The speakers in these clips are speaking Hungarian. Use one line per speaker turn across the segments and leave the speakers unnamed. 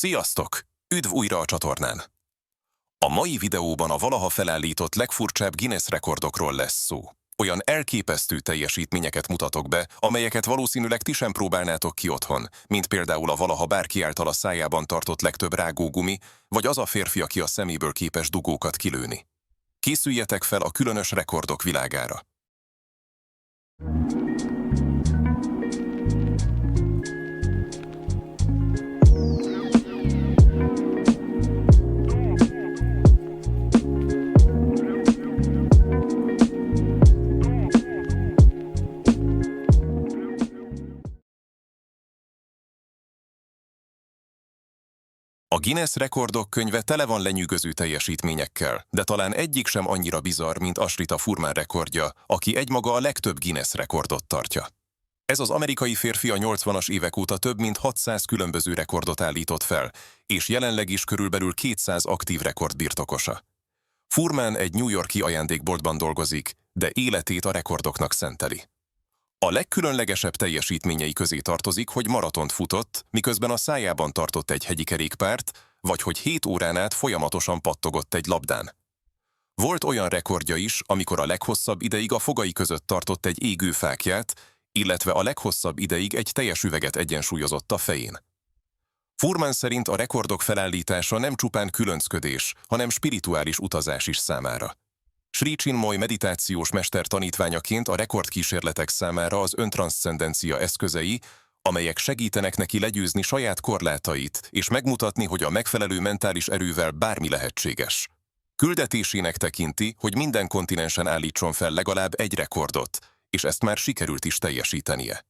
Sziasztok! Üdv újra a csatornán! A mai videóban a valaha felállított legfurcsább Guinness rekordokról lesz szó. Olyan elképesztő teljesítményeket mutatok be, amelyeket valószínűleg ti sem próbálnátok ki otthon, mint például a valaha bárki által a szájában tartott legtöbb rágógumi, vagy az a férfi, aki a szeméből képes dugókat kilőni. Készüljetek fel a különös rekordok világára! A Guinness rekordok könyve tele van lenyűgöző teljesítményekkel, de talán egyik sem annyira bizarr, mint Ashrita Furman rekordja, aki egymaga a legtöbb Guinness rekordot tartja. Ez az amerikai férfi a 80-as évek óta több mint 600 különböző rekordot állított fel, és jelenleg is körülbelül 200 aktív rekord birtokosa. Furman egy New York-i ajándékboltban dolgozik, de életét a rekordoknak szenteli. A legkülönlegesebb teljesítményei közé tartozik, hogy maratont futott, miközben a szájában tartott egy hegyi kerékpárt, vagy hogy 7 órán át folyamatosan pattogott egy labdán. Volt olyan rekordja is, amikor a leghosszabb ideig a fogai között tartott egy égő fáklyát, illetve a leghosszabb ideig egy teljes üveget egyensúlyozott a fején. Furman szerint a rekordok felállítása nem csupán különcködés, hanem spirituális utazás is számára. Sri Chinmoy meditációs mester tanítványaként a rekordkísérletek számára az öntranszcendencia eszközei, amelyek segítenek neki legyőzni saját korlátait és megmutatni, hogy a megfelelő mentális erővel bármi lehetséges. Küldetésének tekinti, hogy minden kontinensen állítson fel legalább egy rekordot, és ezt már sikerült is teljesítenie.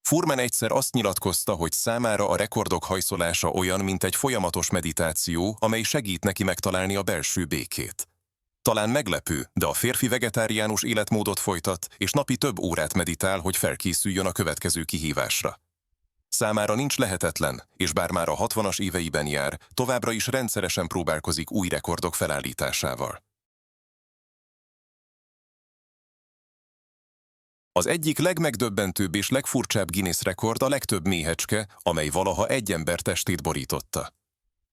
Furman egyszer azt nyilatkozta, hogy számára a rekordok hajszolása olyan, mint egy folyamatos meditáció, amely segít neki megtalálni a belső békét. Talán meglepő, de a férfi vegetáriánus életmódot folytat, és napi több órát meditál, hogy felkészüljön a következő kihívásra. Számára nincs lehetetlen, és bár már a 60-as éveiben jár, továbbra is rendszeresen próbálkozik új rekordok felállításával. Az egyik legmegdöbbentőbb és legfurcsább Guinness rekord a legtöbb méhecske, amely valaha egy ember testét borította.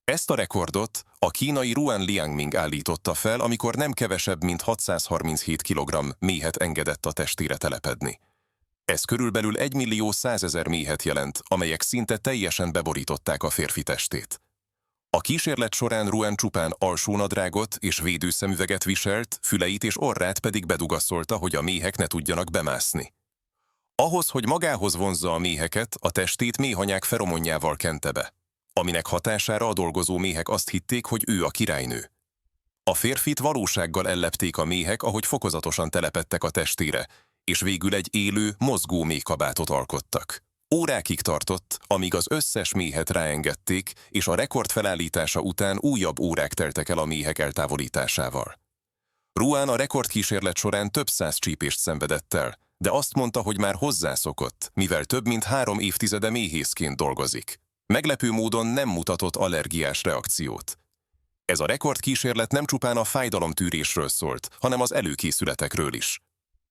Ezt a rekordot a kínai Ruan Liangming állította fel, amikor nem kevesebb, mint 637 kg méhet engedett a testére telepedni. Ez körülbelül 1.100.000 méhet jelent, amelyek szinte teljesen beborították a férfi testét. A kísérlet során Ruan csupán alsónadrágot és védőszemüveget viselt, füleit és orrát pedig bedugaszolta, hogy a méhek ne tudjanak bemászni. Ahhoz, hogy magához vonzza a méheket, a testét méhanyák feromonjával kente be, aminek hatására a dolgozó méhek azt hitték, hogy ő a királynő. A férfit valósággal ellepték a méhek, ahogy fokozatosan telepedtek a testére, és végül egy élő, mozgó méhkabátot alkottak. Órákig tartott, amíg az összes méhet ráengedték, és a rekord felállítása után újabb órák teltek el a méhek eltávolításával. Ruan a rekordkísérlet során több száz csípést szenvedett el, de azt mondta, hogy már hozzászokott, mivel több mint 3 évtizede méhészként dolgozik. Meglepő módon nem mutatott allergiás reakciót. Ez a rekordkísérlet nem csupán a fájdalomtűrésről szólt, hanem az előkészületekről is.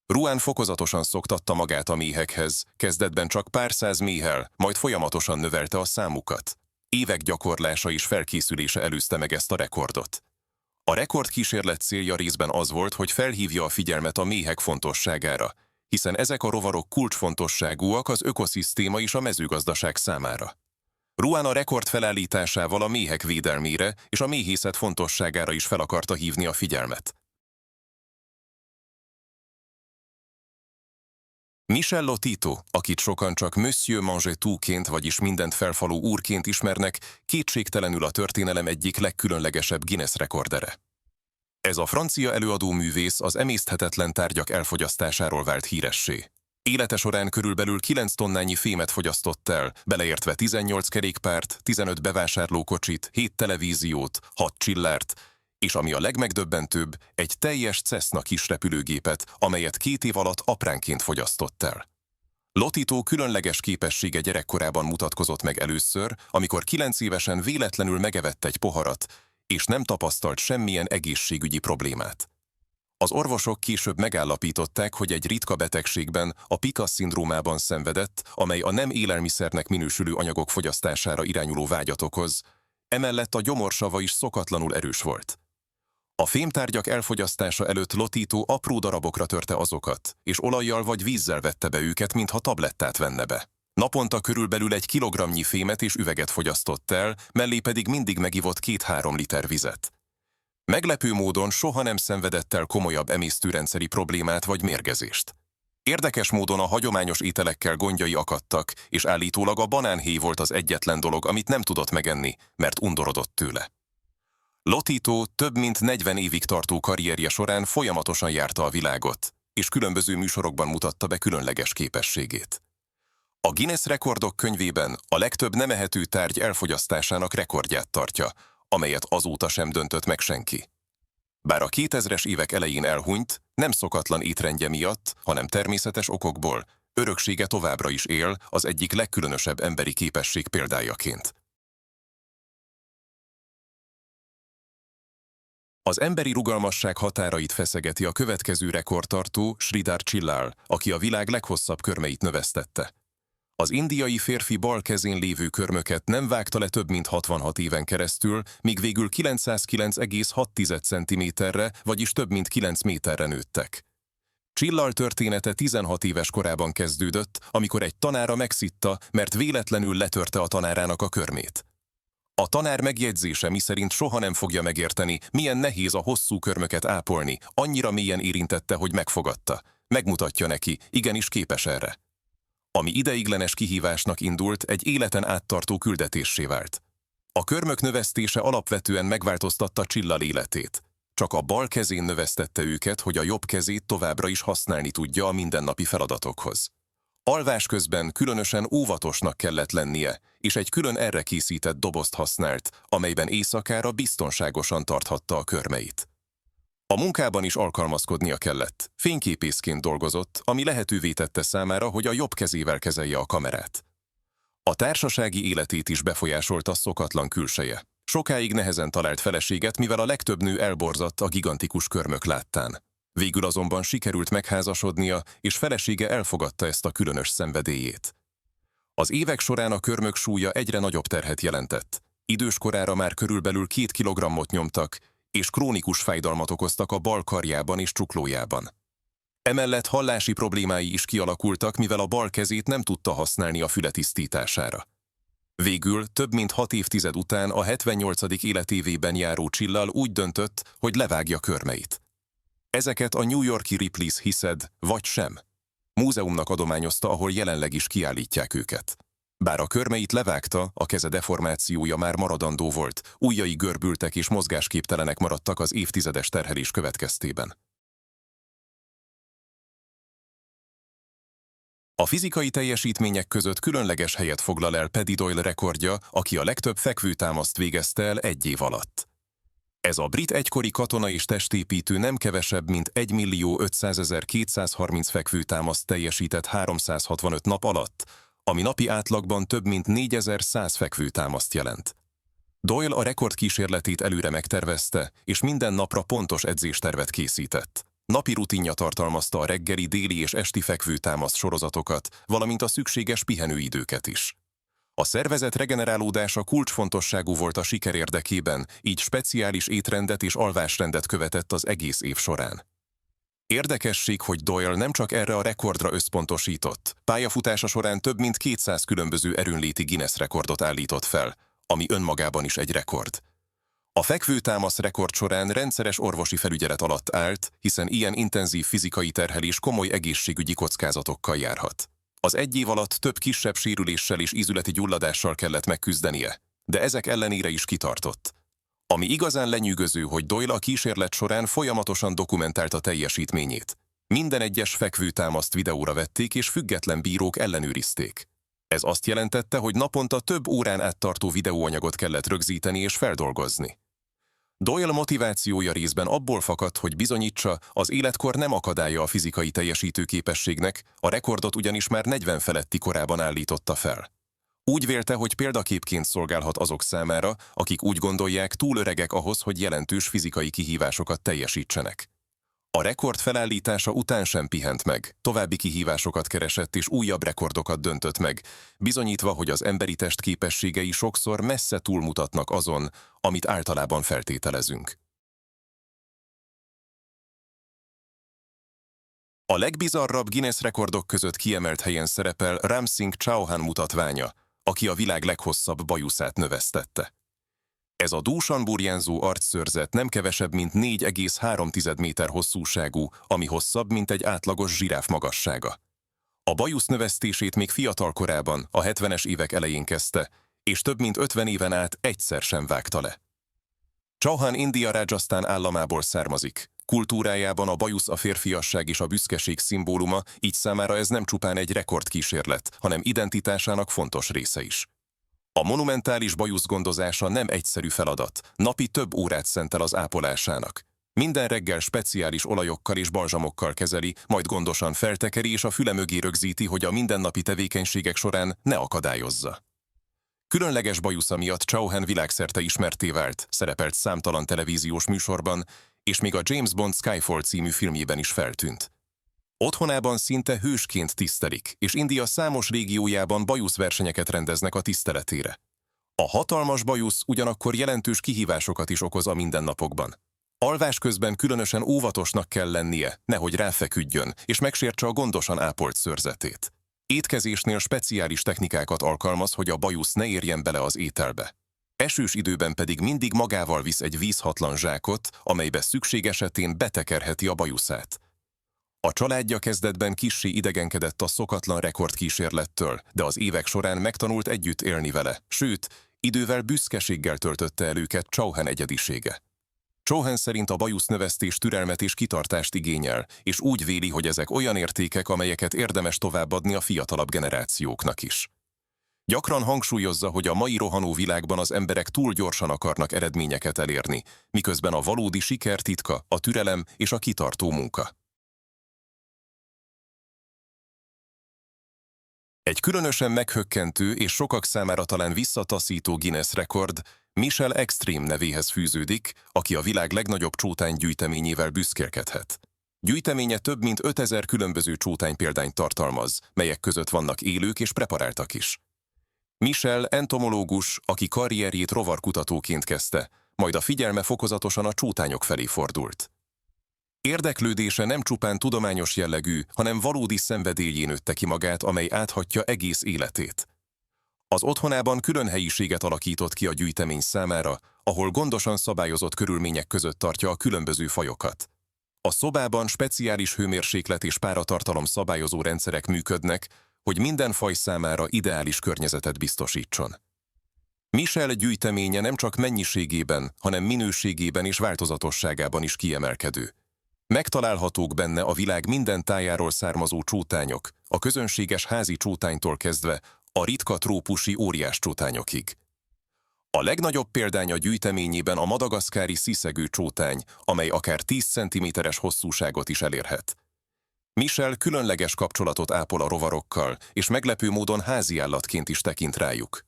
Ruan fokozatosan szoktatta magát a méhekhez, kezdetben csak pár száz méhel, majd folyamatosan növelte a számukat. Évek gyakorlása és felkészülése előzte meg ezt a rekordot. A rekordkísérlet célja részben az volt, hogy felhívja a figyelmet a méhek fontosságára, hiszen ezek a rovarok kulcsfontosságúak az ökoszisztéma és a mezőgazdaság számára. Ruan a rekord felállításával a méhek védelmére és a méhészet fontosságára is fel akarta hívni a figyelmet. Michel Lotito, akit sokan csak Monsieur Mangetout-ként, vagyis mindent felfaló úrként ismernek, kétségtelenül a történelem egyik legkülönlegesebb Guinness rekordere. Ez a francia előadóművész az emészthetetlen tárgyak elfogyasztásáról vált híressé. Élete során körülbelül 9 tonnányi fémet fogyasztott el, beleértve 18 kerékpárt, 15 bevásárlókocsit, 7 televíziót, 6 csillárt, és ami a legmegdöbbentőbb, egy teljes Cessna kisrepülőgépet, amelyet 2 év alatt apránként fogyasztott el. Lotito különleges képessége gyerekkorában mutatkozott meg először, amikor 9 évesen véletlenül megevett egy poharat, és nem tapasztalt semmilyen egészségügyi problémát. Az orvosok később megállapították, hogy egy ritka betegségben, a PICAS-szindrómában szenvedett, amely a nem élelmiszernek minősülő anyagok fogyasztására irányuló vágyat okoz, emellett a gyomorsava is szokatlanul erős volt. A fémtárgyak elfogyasztása előtt Lotito apró darabokra törte azokat, és olajjal vagy vízzel vette be őket, mintha tablettát venne be. Naponta körülbelül 1 kilogramnyi fémet és üveget fogyasztott el, mellé pedig mindig megivott 2-3 liter vizet. Meglepő módon soha nem szenvedett el komolyabb emésztőrendszeri problémát vagy mérgezést. Érdekes módon a hagyományos ételekkel gondjai akadtak, és állítólag a banánhéj volt az egyetlen dolog, amit nem tudott megenni, mert undorodott tőle. Lotito több mint 40 évig tartó karrierje során folyamatosan járta a világot, és különböző műsorokban mutatta be különleges képességét. A Guinness rekordok könyvében a legtöbb nem ehető tárgy elfogyasztásának rekordját tartja, amelyet azóta sem döntött meg senki. Bár a 2000-es évek elején elhunyt, nem szokatlan étrendje miatt, hanem természetes okokból, öröksége továbbra is él az egyik legkülönösebb emberi képesség példájaként. Az emberi rugalmasság határait feszegeti a következő rekordtartó, Sridhar Chillal, aki a világ leghosszabb körmeit növesztette. Az indiai férfi bal kezén lévő körmöket nem vágta le több mint 66 éven keresztül, míg végül 909,6 cm-re, vagyis több mint 9 méterre nőttek. Chillal története 16 éves korában kezdődött, amikor egy tanára megszitta, mert véletlenül letörte a tanárának a körmét. A tanár megjegyzése miszerint soha nem fogja megérteni, milyen nehéz a hosszú körmöket ápolni, annyira mélyen érintette, hogy megfogadta. Megmutatja neki, igenis képes erre. Ami ideiglenes kihívásnak indult, egy életen áttartó küldetéssé vált. A körmök növesztése alapvetően megváltoztatta Chillal életét. Csak a bal kezén növesztette őket, hogy a jobb kezét továbbra is használni tudja a mindennapi feladatokhoz. Alvás közben különösen óvatosnak kellett lennie, és egy külön erre készített dobozt használt, amelyben éjszakára biztonságosan tarthatta a körmeit. A munkában is alkalmazkodnia kellett. Fényképészként dolgozott, ami lehetővé tette számára, hogy a jobb kezével kezelje a kamerát. A társasági életét is befolyásolta szokatlan külseje. Sokáig nehezen talált feleséget, mivel a legtöbb nő elborzadt a gigantikus körmök láttán. Végül azonban sikerült megházasodnia, és felesége elfogadta ezt a különös szenvedélyét. Az évek során a körmök súlya egyre nagyobb terhet jelentett. Idős korára már körülbelül 2 kilogrammot nyomtak, és krónikus fájdalmat okoztak a bal karjában és csuklójában. Emellett hallási problémái is kialakultak, mivel a bal kezét nem tudta használni a füle tisztítására. Végül több mint 6 évtized után a 78. életévében járó Chillal úgy döntött, hogy levágja körmeit. Ezeket a New York-i Ripley's hiszed, vagy sem. Múzeumnak adományozta, ahol jelenleg is kiállítják őket. Bár a körmeit levágta, a keze deformációja már maradandó volt, ujjai görbültek és mozgásképtelenek maradtak az évtizedes terhelés következtében. A fizikai teljesítmények között különleges helyet foglal el Paddy Doyle rekordja, aki a legtöbb fekvőtámaszt végezte el 1 év alatt. Ez a brit egykori katona és testépítő nem kevesebb, mint 1.500.230 fekvőtámaszt teljesített 365 nap alatt, ami napi átlagban több mint 4100 fekvőtámaszt jelent. Doyle a rekordkísérletét előre megtervezte, és minden napra pontos edzéstervet készített. Napi rutinja tartalmazta a reggeli, déli és esti fekvőtámaszt sorozatokat, valamint a szükséges pihenőidőket is. A szervezet regenerálódása kulcsfontosságú volt a siker érdekében, így speciális étrendet és alvásrendet követett az egész év során. Érdekesség, hogy Doyle nem csak erre a rekordra összpontosított. Pályafutása során több mint 200 különböző erőnléti Guinness rekordot állított fel, ami önmagában is egy rekord. A fekvőtámasz rekord során rendszeres orvosi felügyelet alatt állt, hiszen ilyen intenzív fizikai terhelés komoly egészségügyi kockázatokkal járhat. Az 1 év alatt több kisebb sérüléssel és ízületi gyulladással kellett megküzdenie, de ezek ellenére is kitartott. Ami igazán lenyűgöző, hogy Doyle a kísérlet során folyamatosan dokumentálta teljesítményét. Minden egyes fekvőtámaszt videóra vették és független bírók ellenőrizték. Ez azt jelentette, hogy naponta több órán áttartó videóanyagot kellett rögzíteni és feldolgozni. Doyle motivációja részben abból fakadt, hogy bizonyítsa, az életkor nem akadálya a fizikai teljesítőképességnek, a rekordot ugyanis már 40 feletti korában állította fel. Úgy vélte, hogy példaképként szolgálhat azok számára, akik úgy gondolják, túl öregek ahhoz, hogy jelentős fizikai kihívásokat teljesítsenek. A rekord felállítása után sem pihent meg, további kihívásokat keresett és újabb rekordokat döntött meg, bizonyítva, hogy az emberi test képességei sokszor messze túlmutatnak azon, amit általában feltételezünk. A legbizarrabb Guinness rekordok között kiemelt helyen szerepel Ramsing Chauhan mutatványa, aki a világ leghosszabb bajuszát növesztette. Ez a dúsan burjánzó arcszőrzet nem kevesebb, mint 4,3 méter hosszúságú, ami hosszabb, mint egy átlagos zsiráf magassága. A bajusz növesztését még fiatal korában, a 70-es évek elején kezdte, és több mint 50 éven át egyszer sem vágta le. Chauhan India Rajasztán államából származik. Kultúrájában a bajusz a férfiasság és a büszkeség szimbóluma, így számára ez nem csupán egy rekordkísérlet, hanem identitásának fontos része is. A monumentális bajusz gondozása nem egyszerű feladat, napi több órát szentel az ápolásának. Minden reggel speciális olajokkal és balzsamokkal kezeli, majd gondosan feltekeri és a füle mögé rögzíti, hogy a mindennapi tevékenységek során ne akadályozza. Különleges bajusza miatt Chauhan világszerte ismertté vált, szerepelt számtalan televíziós műsorban, és még a James Bond Skyfall című filmjében is feltűnt. Otthonában szinte hősként tisztelik, és India számos régiójában bajuszversenyeket rendeznek a tiszteletére. A hatalmas bajusz ugyanakkor jelentős kihívásokat is okoz a mindennapokban. Alvás közben különösen óvatosnak kell lennie, nehogy ráfeküdjön, és megsértse a gondosan ápolt szőrzetét. Étkezésnél speciális technikákat alkalmaz, hogy a bajusz ne érjen bele az ételbe. Esős időben pedig mindig magával visz egy vízhatlan zsákot, amelybe szükség esetén betekerheti a bajuszát. A családja kezdetben kissé idegenkedett a szokatlan rekordkísérlettől, de az évek során megtanult együtt élni vele, sőt, idővel büszkeséggel töltötte el őket Chauhan egyedisége. Chauhan szerint a bajusznövesztés türelmet és kitartást igényel, és úgy véli, hogy ezek olyan értékek, amelyeket érdemes továbbadni a fiatalabb generációknak is. Gyakran hangsúlyozza, hogy a mai rohanó világban az emberek túl gyorsan akarnak eredményeket elérni, miközben a valódi siker titka a türelem és a kitartó munka. Egy különösen meghökkentő és sokak számára talán visszataszító Guinness rekord Michel Extreme nevéhez fűződik, aki a világ legnagyobb csótánygyűjteményével büszkélkedhet. Gyűjteménye több mint 5000 különböző csótánypéldányt tartalmaz, melyek között vannak élők és preparáltak is. Michel entomológus, aki karrierjét rovarkutatóként kezdte, majd a figyelme fokozatosan a csótányok felé fordult. Érdeklődése nem csupán tudományos jellegű, hanem valódi szenvedélyén nőtte ki magát, amely áthatja egész életét. Az otthonában külön helyiséget alakított ki a gyűjtemény számára, ahol gondosan szabályozott körülmények között tartja a különböző fajokat. A szobában speciális hőmérséklet és páratartalom szabályozó rendszerek működnek, hogy minden faj számára ideális környezetet biztosítson. Michel gyűjteménye nem csak mennyiségében, hanem minőségében és változatosságában is kiemelkedő. Megtalálhatók benne a világ minden tájáról származó csótányok, a közönséges házi csótánytól kezdve a ritka trópusi óriáscsótányokig. A legnagyobb példány a gyűjteményében a madagaszkári sziszegő csótány, amely akár 10 cm-es hosszúságot is elérhet. Michel különleges kapcsolatot ápol a rovarokkal, és meglepő módon háziállatként is tekint rájuk.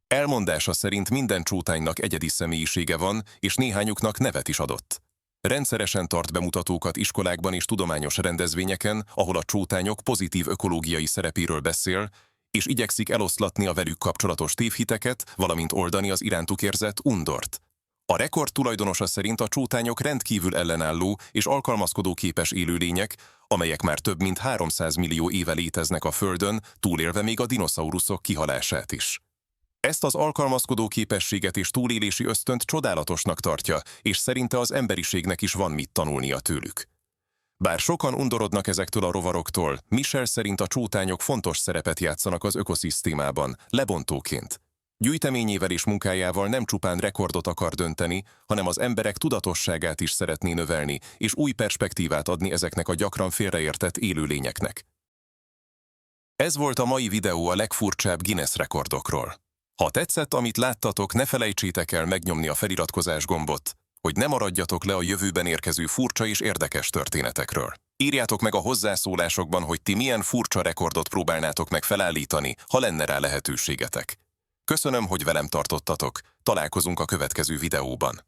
Elmondása szerint minden csótánynak egyedi személyisége van, és néhányuknak nevet is adott. Rendszeresen tart bemutatókat iskolákban és tudományos rendezvényeken, ahol a csótányok pozitív ökológiai szerepéről beszél, és igyekszik eloszlatni a velük kapcsolatos tévhiteket, valamint oldani az irántuk érzett undort. A rekord tulajdonosa szerint a csótányok rendkívül ellenálló és alkalmazkodóképes élőlények, amelyek már több mint 300 millió éve léteznek a Földön, túlélve még a dinoszauruszok kihalását is. Ezt az alkalmazkodó képességet és túlélési ösztönt csodálatosnak tartja, és szerinte az emberiségnek is van mit tanulnia tőlük. Bár sokan undorodnak ezektől a rovaroktól, Michel szerint a csótányok fontos szerepet játszanak az ökoszisztémában, lebontóként. Gyűjteményével és munkájával nem csupán rekordot akar dönteni, hanem az emberek tudatosságát is szeretné növelni, és új perspektívát adni ezeknek a gyakran félreértett élőlényeknek. Ez volt a mai videó a legfurcsább Guinness rekordokról. Ha tetszett, amit láttatok, ne felejtsétek el megnyomni a feliratkozás gombot, hogy ne maradjatok le a jövőben érkező furcsa és érdekes történetekről. Írjátok meg a hozzászólásokban, hogy ti milyen furcsa rekordot próbálnátok meg felállítani, ha lenne rá lehetőségetek. Köszönöm, hogy velem tartottatok, találkozunk a következő videóban.